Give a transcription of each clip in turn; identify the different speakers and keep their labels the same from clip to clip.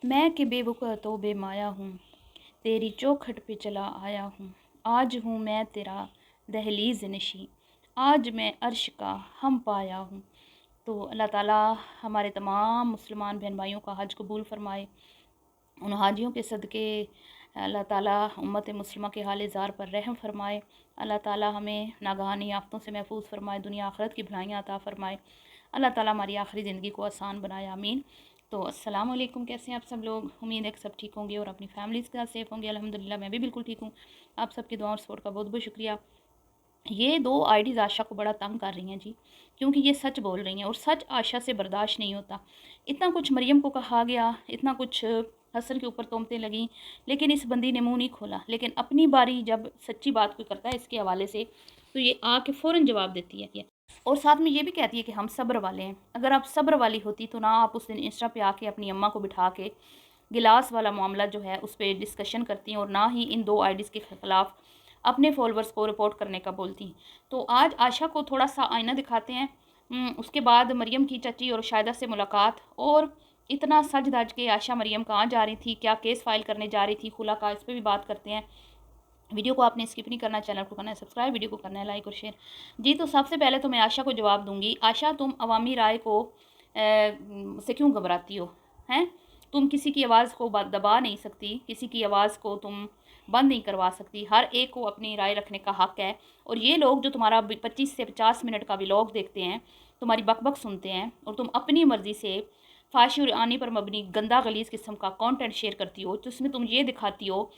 Speaker 1: मैं कि बेवक़्फ़ तो बेमाया हूँ, तेरी चौखट पे चला आया हूँ। आज हूँ मैं तेरा दहलीज़ नशीं, आज मैं अर्श का हम पाया हूँ। तो अल्लाह ताला हमारे तमाम मुसलमान बहन भाइयों का हज कबूल फ़रमाए। उन हाजियों के सदक़े अल्लाह ताला उम्मत मुस्लिमा के हाल ज़ार पर रहम फ़रमाए। अल्लाह ताला हमें नागहानी आफ़तों से महफूज़ फ़रमाए, दुनिया आखिरत की भलाइयाँ अता फ़रमाए। अल्लाह ताला हमारी आखिरी ज़िंदगी को आसान बनाए, आमीन। तो अस्सलाम वालेकुम, कैसे हैं आप सब लोग? उम्मीद है कि सब ठीक होंगे और अपनी फैमिलीज़ के साथ सेफ़ होंगे। अल्हम्दुलिल्लाह मैं भी बिल्कुल ठीक हूँ। आप सबकी दुआ और सपोर्ट का बहुत बहुत शुक्रिया। ये 2 आईडीज़ आशा को बड़ा तंग कर रही हैं जी, क्योंकि ये सच बोल रही हैं और सच आशा से बर्दाश्त नहीं होता। इतना कुछ मरियम को कहा गया, इतना कुछ हसन के ऊपर तोहमतें लगीं, लेकिन इस बंदी ने मुँह नहीं खोला। लेकिन अपनी बारी जब सच्ची बात कोई करता है इसके हवाले से, तो ये आके फ़ौरन जवाब देती है ये। और साथ में ये भी कहती है कि हम सब्र वाले हैं। अगर आप सब्र वाली होती तो ना आप उस दिन इंस्टा पे आके अपनी अम्मा को बिठा के गिलास वाला मामला जो है उस पे डिस्कशन करती और ना ही इन 2 आईडीज़ के खिलाफ़ अपने फॉलोअर्स को रिपोर्ट करने का बोलती। तो आज आशा को थोड़ा-सा आईना दिखाते हैं। उसके बाद मरियम की चाची और शायदा से मुलाकात, और इतना सज-धज के आशा मरियम कहाँ जा रही थी, क्या केस फ़ाइल करने जा रही थी खुला का, इस पे भी बात करते हैं। वीडियो को आपने स्किप नहीं करना, चैनल को करना है सब्सक्राइब, वीडियो को करना है लाइक और शेयर। जी, तो सबसे पहले तो मैं आशा को जवाब दूँगी। आशा, तुम अवामी राय को से क्यों घबराती हो? हैं? तुम किसी की आवाज़ को दबा नहीं सकती, किसी की आवाज़ को तुम बंद नहीं करवा सकती। हर एक को अपनी राय रखने का हक है। और ये लोग जो तुम्हारा 25 से 50 मिनट का व्लॉग देखते हैं, तुम्हारी बक-बक सुनते हैं और तुम अपनी मर्ज़ी से फाहिश और आनी पर मबनी गंदा गलीज़ किस्म का कंटेंट शेयर करती हो, तो उसमें तुम ये दिखाती हो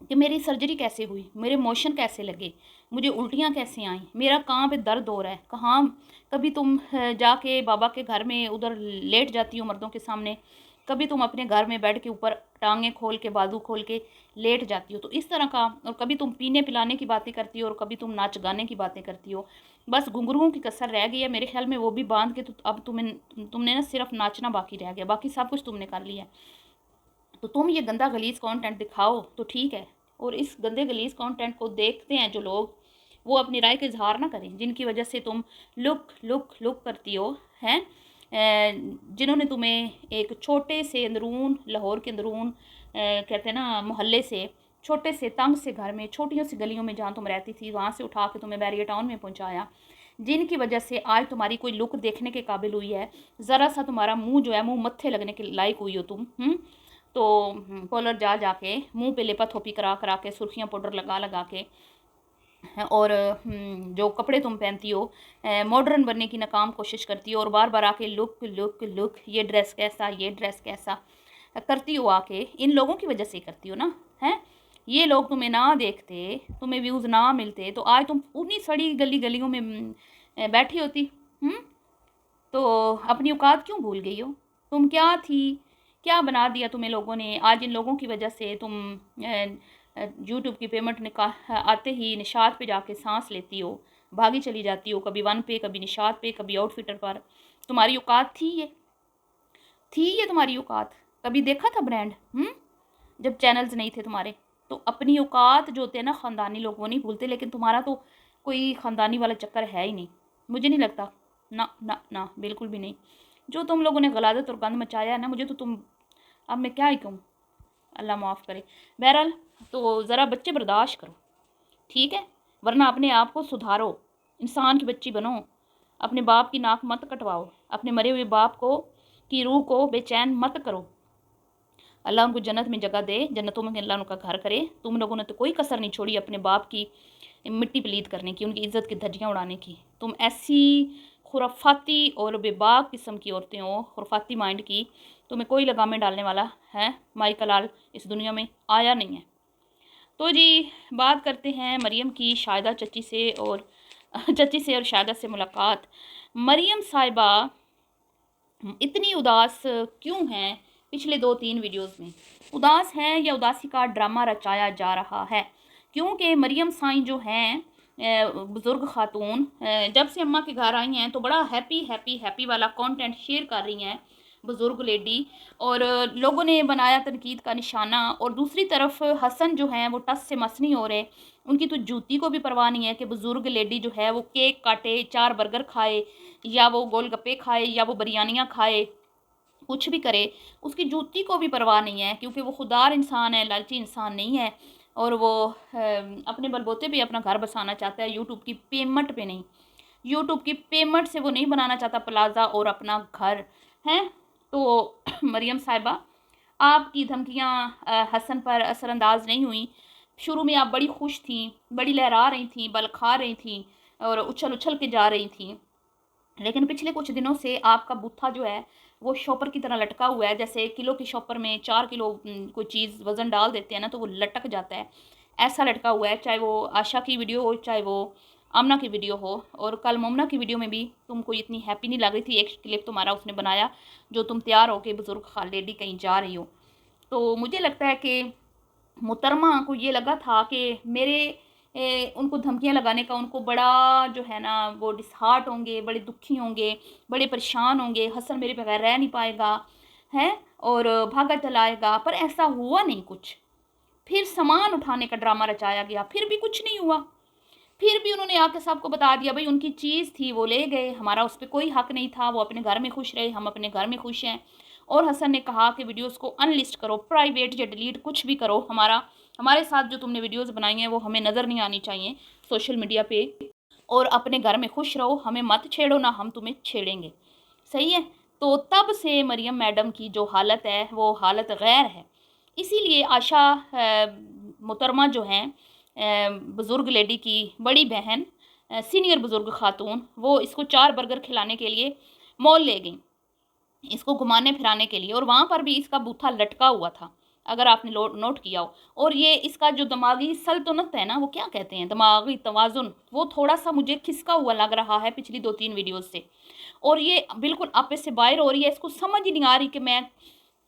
Speaker 1: कि मेरी सर्जरी कैसे हुई, मेरे मोशन कैसे लगे, मुझे उल्टियाँ कैसे आईं, मेरा कहाँ पे दर्द हो रहा है, कहाँ। कभी तुम जाके बाबा के घर में उधर लेट जाती हो मर्दों के सामने, कभी तुम अपने घर में बेड के ऊपर टांगें खोल के बाजू खोल के लेट जाती हो, तो इस तरह का। और कभी तुम पीने पिलाने की बातें करती हो और कभी तुम नाच गाने की बातें करती हो। बस घुंघरुओं की कसर रह गई है मेरे ख्याल में, वो भी बांध के। तो अब तुमने ना सिर्फ नाचना बाकी रह गया, बाकी सब कुछ तुमने कर लिया। तो तुम ये गंदा गलीज़ कंटेंट दिखाओ तो ठीक है, और इस गंदे गलीज़ कंटेंट को देखते हैं जो लोग, वो अपनी राय का इजहार ना करें, जिनकी वजह से तुम लुक लुक लुक करती हो हैं। जिन्होंने तुम्हें एक छोटे से अंदरून, लाहौर के अंदरून, कहते हैं ना मोहल्ले से, छोटे से तंग से घर में, छोटियों सी गलियों में जहाँ तुम रहती थी, वहाँ से उठा के तुम्हें बैरियर टाउन में पहुँचाया, जिनकी वजह से आज तुम्हारी कोई लुक देखने के काबिल हुई है। ज़रा सा तुम्हारा मुँह जो है, मुँह मत्थे लगने के लायक हुई हो तुम। तो पार्लर जा जाके मुंह पे लिपा थोपी करा करा के, सुर्खियाँ पाउडर लगा लगा के, और जो कपड़े तुम पहनती हो, मॉडर्न बनने की नाकाम कोशिश करती हो, और बार बार आके लुक लुक लुक, ये ड्रेस कैसा, ये ड्रेस कैसा करती हो। आके इन लोगों की वजह से करती हो ना, हैं। ये लोग तुम्हें ना देखते, तुम्हें व्यूज़ ना मिलते, तो आज तुम उन्हीं सड़ी गली गलियों में बैठी होती। तो अपनी औकात क्यों भूल गई हो? तुम क्या थी? क्या बना दिया तुम्हें लोगों ने? आज इन लोगों की वजह से तुम यूट्यूब की पेमेंट आते ही निशात पे जाके सांस लेती हो, भागी चली जाती हो, कभी वन पे, कभी निशात पे, कभी आउटफिटर पर। तुम्हारी औकात थी ये? थी ये तुम्हारी औकात? कभी देखा था ब्रांड? जब चैनल्स नहीं थे तुम्हारे। तो अपनी औकात जो होते हैं ना ख़ानदानी लोग, वो नहीं भूलते, लेकिन तुम्हारा तो कोई ख़ानदानी वाला चक्कर है ही नहीं, मुझे नहीं लगता। ना ना ना, बिल्कुल भी नहीं। जो तुम लोगों ने गलादत और गंद मचाया है ना, मुझे तो तुम, अब मैं क्या ही कहूँ, अल्लाह माफ़ करे। बहरहाल, तो ज़रा बच्चे बर्दाश्त करो, ठीक है? वरना अपने आप को सुधारो, इंसान की बच्ची बनो। अपने बाप की नाक मत कटवाओ, अपने मरे हुए बाप को की रूह को बेचैन मत करो। अल्लाह उनको जन्नत में जगह दे, जन्नतों में अल्लाह उनका घर करे। तुम लोगों ने तो कोई कसर नहीं छोड़ी अपने बाप की मिट्टी पलीत करने की, उनकी इज़्ज़त की धज्जियाँ उड़ाने की। तुम ऐसी खुराफाती और बेबाक किस्म की औरतें हो, खुराफाती माइंड की। तुम्हें कोई लगामें डालने वाला है माई का लाल इस दुनिया में आया नहीं है। तो जी, बात करते हैं मरियम की शायदा चची से, और चची से और शायदा से मुलाकात। मरियम साहिबा इतनी उदास क्यों हैं? पिछले 2-3 वीडियोस में उदास हैं या उदासी का ड्रामा रचाया जा रहा है? क्योंकि मरियम साईं जो हैं, बुज़ुर्ग ख़ातून, जब से अम्मा के घर आई हैं तो बड़ा हैप्पी हैप्पी हैप्पी वाला कंटेंट शेयर कर रही हैं, बुज़ुर्ग लेडी। और लोगों ने बनाया तनकीद का निशाना। और दूसरी तरफ हसन जो हैं वो टस से मस नहीं हो रहे। उनकी तो जूती को भी परवाह नहीं है कि बुज़ुर्ग लेडी जो है वो केक काटे, 4 बर्गर खाए, या वो गोलगप्पे खाए, या वो बिरयानियाँ खाए, कुछ भी करे, उसकी जूती को भी परवाह नहीं है, क्योंकि वो खुददार इंसान है, लालची इंसान नहीं है। और वो अपने बलबूते पे अपना घर बसाना चाहता है, यूट्यूब की पेमेंट पे नहीं। यूट्यूब की पेमेंट से वो नहीं बनाना चाहता प्लाजा और अपना घर है। तो मरियम साहिबा, आपकी धमकियाँ हसन पर असरअंदाज नहीं हुई। शुरू में आप बड़ी खुश थी, बड़ी लहरा रही थी, बल खा रही थी और उछल उछल के जा रही थी, लेकिन पिछले कुछ दिनों से आपका बूथा जो है वो शॉपर की तरह लटका हुआ है। जैसे किलो के शॉपर में 4 किलो कोई चीज़ वज़न डाल देते हैं ना, तो वो लटक जाता है, ऐसा लटका हुआ है। चाहे वो आशा की वीडियो हो, चाहे वो आमना की वीडियो हो। और कल मोमना की वीडियो में भी तुमको इतनी हैप्पी नहीं लग रही थी। एक क्लिप तुम्हारा उसने बनाया जो तुम तैयार हो के बुज़ुर्ग खाल लेडी कहीं जा रही हो। तो मुझे लगता है कि मोहतरमा को ये लगा था कि मेरे उनको धमकियाँ लगाने का उनको बड़ा जो है ना वो डिसहार्ट होंगे, बड़े दुखी होंगे, बड़े परेशान होंगे, हसन मेरे बगैर रह नहीं पाएगा है और भागा चलाएगा। पर ऐसा हुआ नहीं कुछ। फिर सामान उठाने का ड्रामा रचाया गया, फिर भी कुछ नहीं हुआ। फिर भी उन्होंने आके सबको बता दिया भाई उनकी चीज़ थी वो ले गए, हमारा उस पर कोई हक नहीं था, वो अपने घर में खुश रहे, हम अपने घर में खुश हैं। और हसन ने कहा कि वीडियोस को अनलिस्ट करो, प्राइवेट या डिलीट कुछ भी करो, हमारे साथ जो तुमने वीडियोस बनाई हैं वो हमें नज़र नहीं आनी चाहिए सोशल मीडिया पे। और अपने घर में खुश रहो, हमें मत छेड़ो, ना हम तुम्हें छेड़ेंगे। सही है। तो तब से मरियम मैडम की जो हालत है वो हालत गैर है। इसीलिए आशा मोहतरमा जो हैं बुज़ुर्ग लेडी की बड़ी बहन, सीनियर बुज़ुर्ग खातून, वो इसको 4 बर्गर खिलाने के लिए मॉल ले गई, इसको घुमाने फिराने के लिए। और वहाँ पर भी इसका बूथा लटका हुआ था, अगर आपने नोट किया हो। और ये इसका जो दिमागी सल्तनत है ना, वो क्या कहते हैं, दिमागी तवाज़ुन, वो थोड़ा सा मुझे खिसका हुआ लग रहा है पिछली 2-3 वीडियोज़ से। और ये बिल्कुल आपे से बाहर हो रही है। इसको समझ ही नहीं आ रही कि मैं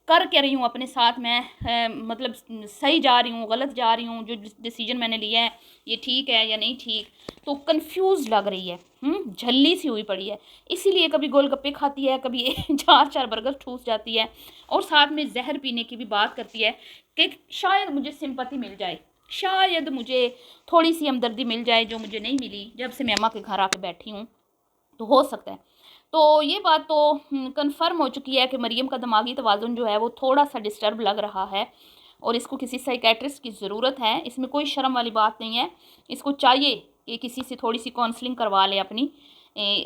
Speaker 1: कर क्या रही हूँ अपने साथ। मैं मतलब सही जा रही हूँ, गलत जा रही हूँ, जो डिसीजन मैंने लिया है ये ठीक है या नहीं ठीक। तो कंफ्यूज लग रही है, झल्ली सी हुई पड़ी है। इसीलिए कभी गोलगप्पे खाती है, कभी 4-4 बर्गर ठूस जाती है, और साथ में जहर पीने की भी बात करती है कि शायद मुझे सिंपैथी मिल जाए, शायद मुझे थोड़ी सी हमदर्दी मिल जाए जो मुझे नहीं मिली जब से मैं अम्मा के घर आके बैठी हूँ। तो हो सकता है। तो ये बात तो कंफर्म हो चुकी है कि मरियम का दिमागी तवाज़ुन जो है वो थोड़ा सा डिस्टर्ब लग रहा है, और इसको किसी साइकेट्रिस्ट की ज़रूरत है। इसमें कोई शर्म वाली बात नहीं है। इसको चाहिए कि किसी से थोड़ी सी काउंसलिंग करवा ले अपनी,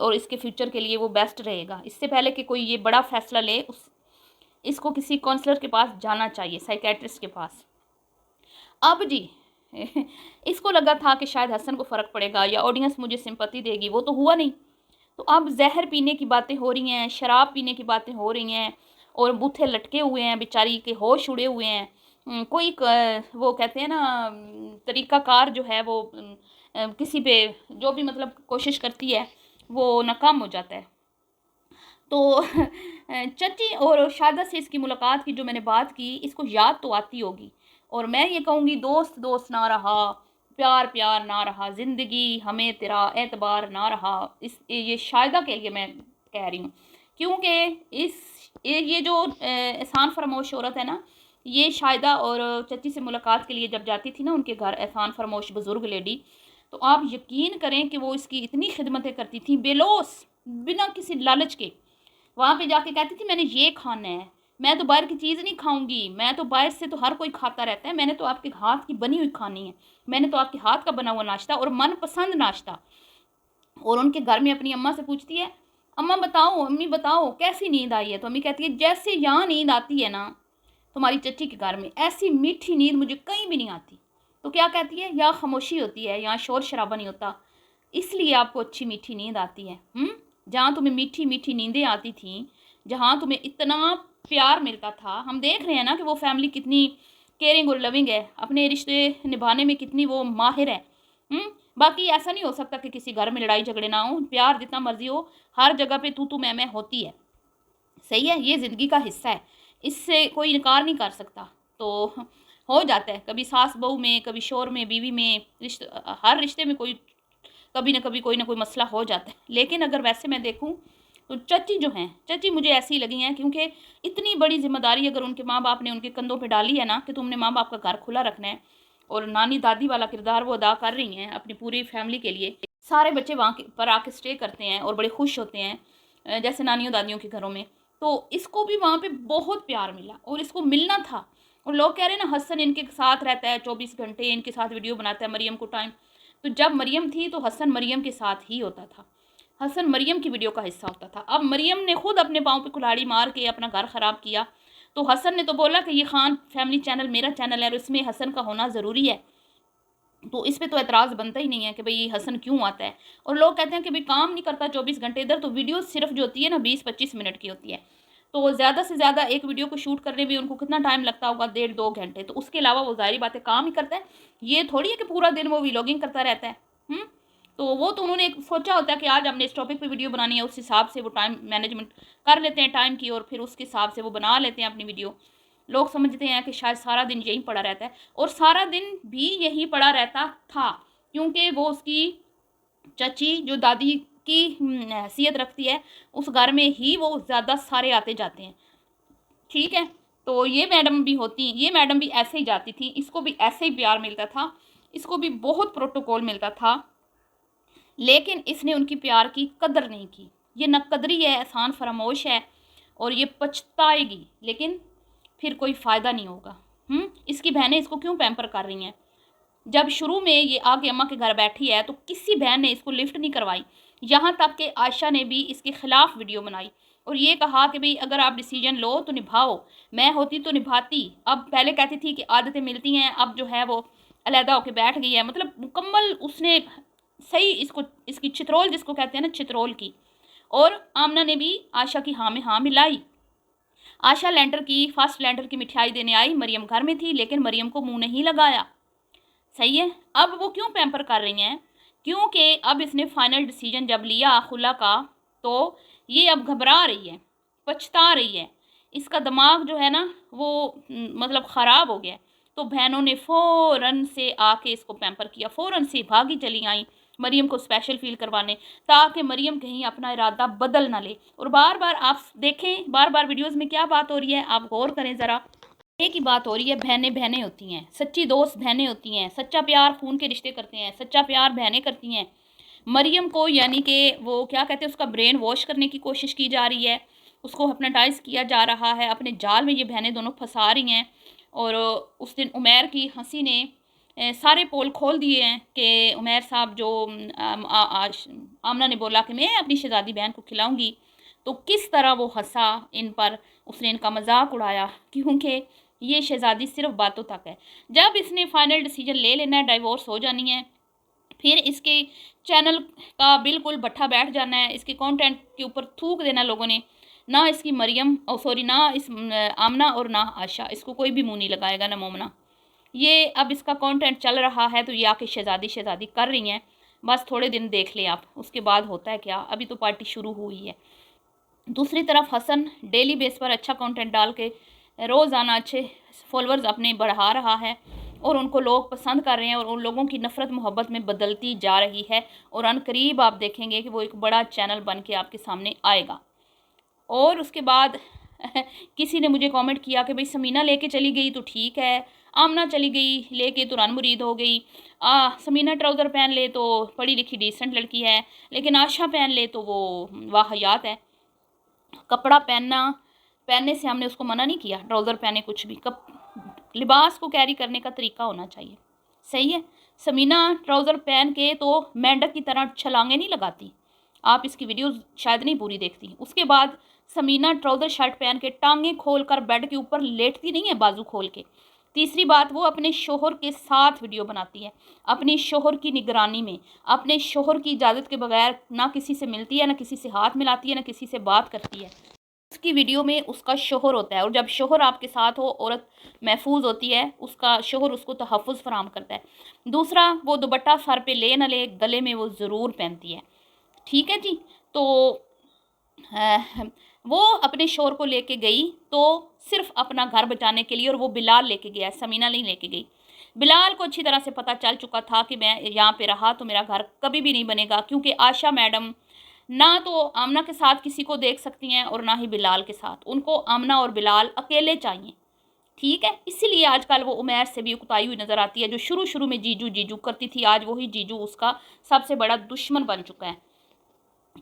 Speaker 1: और इसके फ्यूचर के लिए वो बेस्ट रहेगा। इससे पहले कि कोई ये बड़ा फैसला ले, इसको किसी काउंसलर के पास जाना चाहिए, साइकेट्रिस्ट के पास। अब जी इसको लगा था कि शायद हसन को फ़र्क पड़ेगा या ऑडियंस मुझे सिंपैथी देगी, वो तो हुआ नहीं। तो अब जहर पीने की बातें हो रही हैं, शराब पीने की बातें हो रही हैं, और बूथे लटके हुए हैं, बेचारी के होश उड़े हुए हैं। कोई वो कहते हैं ना तरीक़ाकार जो है वो किसी पे जो भी मतलब कोशिश करती है वो नाकाम हो जाता है। तो चची और शादा से इसकी मुलाकात की जो मैंने बात की, इसको याद तो आती होगी। और मैं ये कहूँगी दोस्त दोस्त ना रहा, प्यार प्यार ना रहा, ज़िंदगी हमें तेरा एतबार ना रहा। ये शायदा के लिए मैं कह रही हूँ, क्योंकि ये जो एहसान फरामोश औरत है ना, ये शायदा और चची से मुलाकात के लिए जब जाती थी ना उनके घर, एहसान फरामोश बुज़ुर्ग लेडी, तो आप यकीन करें कि वो इसकी इतनी खिदमतें करती थी बेलौस, बिना किसी लालच के। वहाँ पे जाके कहती थी मैंने ये खाना है, मैं तो बाहर की चीज़ नहीं खाऊंगी, मैं तो बाहर से तो हर कोई खाता रहता है, मैंने तो आपके हाथ की बनी हुई खानी है, मैंने तो आपके हाथ का बना हुआ नाश्ता और मनपसंद नाश्ता। और उनके घर में अपनी अम्मा से पूछती है, अम्मा बताओ, अम्मी बताओ कैसी नींद आई है। तो अम्मी कहती है जैसे यहाँ नींद आती है ना तुम्हारी चच्ची के घर में, ऐसी मीठी नींद मुझे कहीं भी नहीं आती। तो क्या कहती है, यहाँ खामोशी होती है, यहाँ शोर शराबा नहीं होता, इसलिए आपको अच्छी मीठी नींद आती है। जहाँ तुम्हें मीठी मीठी नींदें आती थी, जहाँ तुम्हें इतना प्यार मिलता था। हम देख रहे हैं ना कि वो फैमिली कितनी केयरिंग और लविंग है, अपने रिश्ते निभाने में कितनी वो माहिर है। बाकी ऐसा नहीं हो सकता कि किसी घर में लड़ाई झगड़े ना हो, प्यार जितना मर्जी हो, हर जगह पे तू मैं होती है। सही है, ये ज़िंदगी का हिस्सा है, इससे कोई इनकार नहीं कर सकता। तो हो जाता है कभी सास बहू में, कभी शोर में, बीवी में, हर रिश्ते में कोई कभी ना कभी कोई ना कोई मसला हो जाता है। लेकिन अगर वैसे मैं देखूं तो चची जो हैं, चची मुझे ऐसी लगी हैं, क्योंकि इतनी बड़ी जिम्मेदारी अगर उनके माँ बाप ने उनके कंधों पे डाली है ना कि तुमने माँ बाप का घर खुला रखना है, और नानी दादी वाला किरदार वो अदा कर रही हैं अपनी पूरी फैमिली के लिए। सारे बच्चे वहाँ पर आके स्टे करते हैं और बड़े खुश होते हैं, जैसे नानियों दादियों के घरों में। तो इसको भी वहाँ पे बहुत प्यार मिला और इसको मिलना था। और लोग कह रहे हैं ना हसन इनके साथ रहता है 24 घंटे, इनके साथ वीडियो बनाता है मरियम को टाइम। तो जब मरियम थी तो हसन मरियम के साथ ही होता था, हसन मरियम की वीडियो का हिस्सा होता था। अब मरियम ने खुद अपने पाँव पे कुल्हाड़ी मार के अपना घर ख़राब किया, तो हसन ने तो बोला कि ये खान फैमिली चैनल मेरा चैनल है और इसमें हसन का होना ज़रूरी है। तो इस पे तो एतराज़ बनता ही नहीं है कि भाई ये हसन क्यों आता है। और लोग कहते हैं कि भाई काम नहीं करता 24 घंटे इधर, तो वीडियो सिर्फ जो होती है ना 20-25 मिनट की होती है, तो ज़्यादा से ज़्यादा एक वीडियो को शूट करने में उनको कितना टाइम लगता होगा, 1.5-2 घंटे। तो उसके अलावा वो ज़ाहिर बात है काम ही करता है, ये थोड़ी है कि पूरा दिन वो व्लॉगिंग करता रहता है। तो वो तो उन्होंने एक सोचा होता है कि आज हमने इस टॉपिक पे वीडियो बनानी है, उस हिसाब से वो टाइम मैनेजमेंट कर लेते हैं टाइम की, और फिर उसके हिसाब से वो बना लेते हैं अपनी वीडियो। लोग समझते हैं कि शायद सारा दिन यहीं पड़ा रहता है, और सारा दिन भी यहीं पड़ा रहता था, क्योंकि वो उसकी चाची जो दादी की हैसियत रखती है, उस घर में ही वो ज़्यादा सारे आते जाते हैं। ठीक है, तो ये मैडम भी होती, ये मैडम भी ऐसे ही जाती थी, इसको भी ऐसे ही प्यार मिलता था, इसको भी बहुत प्रोटोकॉल मिलता था, लेकिन इसने उनकी प्यार की कदर नहीं की। ये नकदरी है, एहसान फरामोश है, और ये पछताएगी, लेकिन फिर कोई फ़ायदा नहीं होगा। इसकी बहनें इसको क्यों पैम्पर कर रही हैं? जब शुरू में ये आके अम्मा के घर बैठी है तो किसी बहन ने इसको लिफ्ट नहीं करवाई, यहाँ तक कि आयशा ने भी इसके ख़िलाफ़ वीडियो बनाई और ये कहा कि भाई अगर आप डिसीजन लो तो निभाओ, मैं होती तो निभाती। अब पहले कहती थी कि आदतें मिलती हैं, अब जो है वो अलहदा होकर बैठ गई है, मतलब मुकम्मल उसने सही इसको, इसकी चित्रोल जिसको कहते हैं ना, चित्रोल की। और आमना ने भी आयशा की हाँ में हाँ मिलाई। आयशा लेंटर की, फर्स्ट लेंटर की मिठाई देने आई, मरियम घर में थी, लेकिन मरियम को मुंह नहीं लगाया। सही है। अब वो क्यों पैम्पर कर रही हैं? क्योंकि अब इसने फाइनल डिसीजन जब लिया खुला का, तो ये अब घबरा रही है, पछता रही है, इसका दिमाग जो है ना वो मतलब ख़राब हो गया। तो बहनों ने फ़ौरन से आके इसको पैम्पर किया, फ़ौरन से भागी चली आई मरियम को स्पेशल फील करवाने, ताकि मरियम कहीं अपना इरादा बदल ना ले। और बार बार आप देखें, बार बार वीडियोज़ में क्या बात हो रही है, आप गौर करें ज़रा। एक ही बात हो रही है, बहनें बहनें होती हैं, सच्ची दोस्त बहनें होती हैं, सच्चा प्यार खून के रिश्ते करते हैं, सच्चा प्यार बहनें करती हैं। मरियम को यानी कि वो क्या कहते हैं, उसका ब्रेन वॉश करने की कोशिश की जा रही है, उसको हिप्नोटाइज किया जा रहा है, अपने जाल में ये बहनें दोनों फंसा रही हैं। और उस दिन उमैर की हंसी ने सारे पोल खोल दिए हैं कि उमैर साहब जो आमना ने बोला कि मैं अपनी शहजादी बहन को खिलाऊंगी, तो किस तरह वो हंसा इन पर, उसने इनका मजाक उड़ाया, क्योंकि ये शहजादी सिर्फ बातों तक है। जब इसने फाइनल डिसीजन ले लेना है, डाइवोर्स हो जानी है, फिर इसके चैनल का बिल्कुल भट्ठा बैठ जाना है, इसके कंटेंट के ऊपर थूक देना लोगों ने। ना इसकी मरियम सॉरी ना इस आमना और ना आशा, इसको कोई भी मुंह नहीं लगाएगा, ना मोमना। ये अब इसका कंटेंट चल रहा है तो ये आके शहजादी शहजादी कर रही हैं। बस थोड़े दिन देख लें आप, उसके बाद होता है क्या, अभी तो पार्टी शुरू हुई है। दूसरी तरफ हसन डेली बेस पर अच्छा कंटेंट डाल के रोज़ाना अच्छे फॉलोअर्स अपने बढ़ा रहा है, और उनको लोग पसंद कर रहे हैं, और उन लोगों की नफ़रत मोहब्बत में बदलती जा रही है। और अनकरीब आप देखेंगे कि वो एक बड़ा चैनल बन के आपके सामने आएगा। और उसके बाद किसी ने मुझे कमेंट किया कि भाई समीना लेके चली गई तो ठीक है, आमना चली गई लेके तो रन मुरीद हो गई, समीना ट्राउज़र पहन ले तो पढ़ी लिखी डिसेंट लड़की है, लेकिन आशा पहन ले तो वो वाहियात है। कपड़ा पहनने से हमने उसको मना नहीं किया, ट्राउज़र पहने कुछ भी, लिबास को कैरी करने का तरीका होना चाहिए। सही है। समीना ट्राउज़र पहन के तो मेंढक की तरह छलांगे नहीं लगाती, आप इसकी वीडियो शायद नहीं पूरी देखती। उसके बाद समीना ट्राउज़र शर्ट पहन के टांगें खोल कर बेड के ऊपर लेटती नहीं है, बाजू खोल के। तीसरी बात, वो अपने शोहर के साथ वीडियो बनाती है, अपनी शोहर की निगरानी में, अपने शोहर की इजाज़त के बगैर ना किसी से मिलती है, ना किसी से हाथ मिलाती है, ना किसी से बात करती है। उसकी वीडियो में उसका शोहर होता है, और जब शोहर आपके साथ हो औरत महफूज होती है, उसका शोहर उसको तहफ़्फ़ुज़ फराहम करता है। दूसरा, वो दुपट्टा सर पे ले न ले, गले में वो ज़रूर पहनती है। ठीक है जी। तो वो अपने शोहर को लेके गई तो सिर्फ अपना घर बचाने के लिए, और वो बिलाल लेके गया, समीना नहीं लेके गई। बिलाल को अच्छी तरह से पता चल चुका था कि मैं यहाँ पे रहा तो मेरा घर कभी भी नहीं बनेगा, क्योंकि आशा मैडम ना तो आमना के साथ किसी को देख सकती हैं और ना ही बिलाल के साथ, उनको आमना और बिलाल अकेले चाहिए। ठीक है, इसीलिए आजकल वो उमैर से भी उकताई हुई नज़र आती है, जो शुरू शुरू में जीजू जीजू करती थी, आज वही जीजू उसका सबसे बड़ा दुश्मन बन चुका है।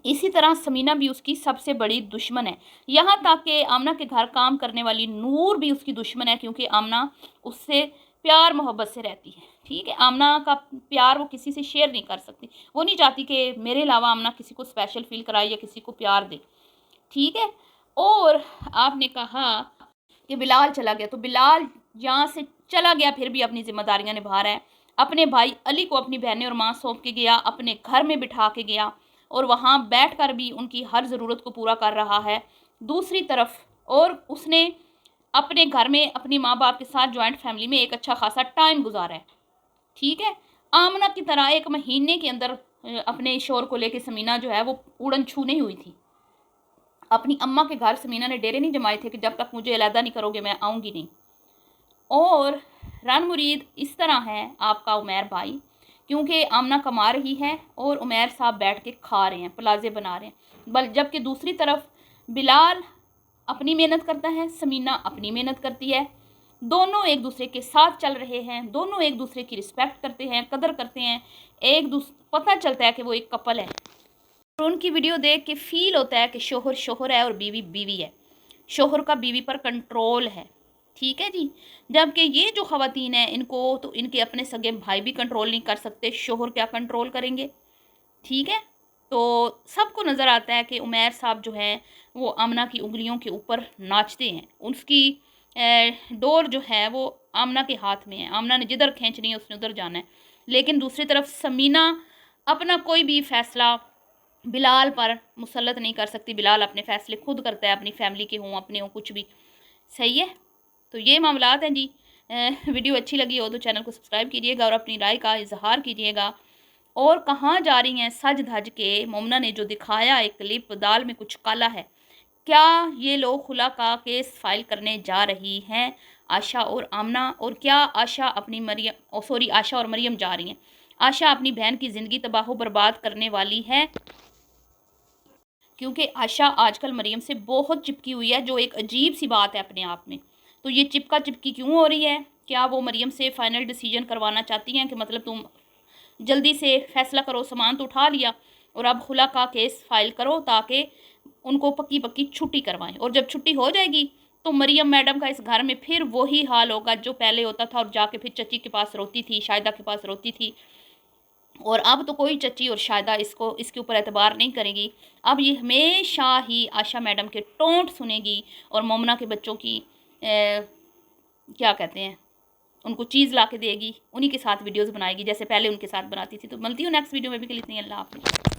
Speaker 1: इसी तरह समीना भी उसकी सबसे बड़ी दुश्मन है। यहाँ तक कि आमना के घर काम करने वाली नूर भी उसकी दुश्मन है, क्योंकि आमना उससे प्यार मोहब्बत से रहती है। ठीक है, आमना का प्यार वो किसी से शेयर नहीं कर सकती। वो नहीं चाहती कि मेरे अलावा आमना किसी को स्पेशल फील कराए या किसी को प्यार दे। ठीक है। और आपने कहा कि बिलाल चला गया, तो बिलाल यहाँ से चला गया फिर भी अपनी जिम्मेदारियां निभा रहा है। अपने भाई अली को अपनी बहनें और माँ सौंप के गया, अपने घर में बिठा के गया और वहाँ बैठकर भी उनकी हर ज़रूरत को पूरा कर रहा है। दूसरी तरफ और उसने अपने घर में अपनी माँ बाप के साथ जॉइंट फैमिली में एक अच्छा खासा टाइम गुजारा है। ठीक है। आमना की तरह एक महीने के अंदर अपने शोर को लेके समीना जो है वो उड़न छू नहीं हुई थी। अपनी अम्मा के घर समीना ने डेरे नहीं जमाए थे कि जब तक मुझे अलहदा नहीं करोगे मैं आऊँगी नहीं। और रन मुरीद इस तरह है आपका उमैर भाई, क्योंकि आमना कमा रही है और उमैर साहब बैठ के खा रहे हैं, प्लाजे बना रहे हैं। बल जबकि दूसरी तरफ बिलाल अपनी मेहनत करता है, समीना अपनी मेहनत करती है। दोनों एक दूसरे के साथ चल रहे हैं, दोनों एक दूसरे की रिस्पेक्ट करते हैं, कदर करते हैं। पता चलता है कि वो एक कपल है। और उनकी वीडियो देख के फील होता है कि शोहर शोहर है और बीवी बीवी है। शोहर का बीवी पर कंट्रोल है। ठीक है जी। जबकि ये जो ख़वातीन हैं इनको तो इनके अपने सगे भाई भी कंट्रोल नहीं कर सकते, शोहर क्या कंट्रोल करेंगे। ठीक है। तो सबको नज़र आता है कि उमैर साहब जो हैं वो आमना की उंगलियों के ऊपर नाचते हैं। उसकी डोर जो है वो आमना के हाथ में है, आमना ने जिधर खींचनी है उसने उधर जाना है। लेकिन दूसरी तरफ समीना अपना कोई भी फ़ैसला बिलाल पर मुसल्लत नहीं कर सकती। बिलाल अपने फ़ैसले खुद करता है, अपनी फैमिली के हों अपने हों कुछ भी। सही है। तो ये मामलात हैं जी। वीडियो अच्छी लगी हो तो चैनल को सब्सक्राइब कीजिएगा और अपनी राय का इजहार कीजिएगा। और कहाँ जा रही हैं सज धज के, मोमना ने जो दिखाया एक क्लिप, दाल में कुछ काला है। क्या ये लोग खुला का केस फाइल करने जा रही हैं आशा और आमना? और क्या आशा अपनी आशा और मरियम जा रही हैं? आशा अपनी बहन की ज़िंदगी तबाह बर्बाद करने वाली है, क्योंकि आशा आजकल मरियम से बहुत चिपकी हुई है, जो एक अजीब सी बात है अपने आप में। तो ये चिपका चिपकी क्यों हो रही है? क्या वो मरियम से फ़ाइनल डिसीजन करवाना चाहती हैं कि मतलब तुम जल्दी से फ़ैसला करो, सामान तो उठा लिया और अब खुला का केस फाइल करो ताकि उनको पक्की पक्की छुट्टी करवाएं। और जब छुट्टी हो जाएगी तो मरियम मैडम का इस घर में फिर वही हाल होगा जो पहले होता था, और जाके फिर चची के पास रोती थी, शायदा के पास रोती थी। और अब तो कोई चची और शायदा इसके ऊपर एतबार नहीं करेगी। अब ये हमेशा ही आशा मैडम के टोंट सुनेगी और मोमना के बच्चों की क्या कहते हैं, उनको चीज़ ला के देगी, उन्हीं के साथ वीडियोस बनाएगी जैसे पहले उनके साथ बनाती थी। तो मिलती हूँ नेक्स्ट वीडियो में, भी के लिए इतनी, अल्लाह हाफ़िज़।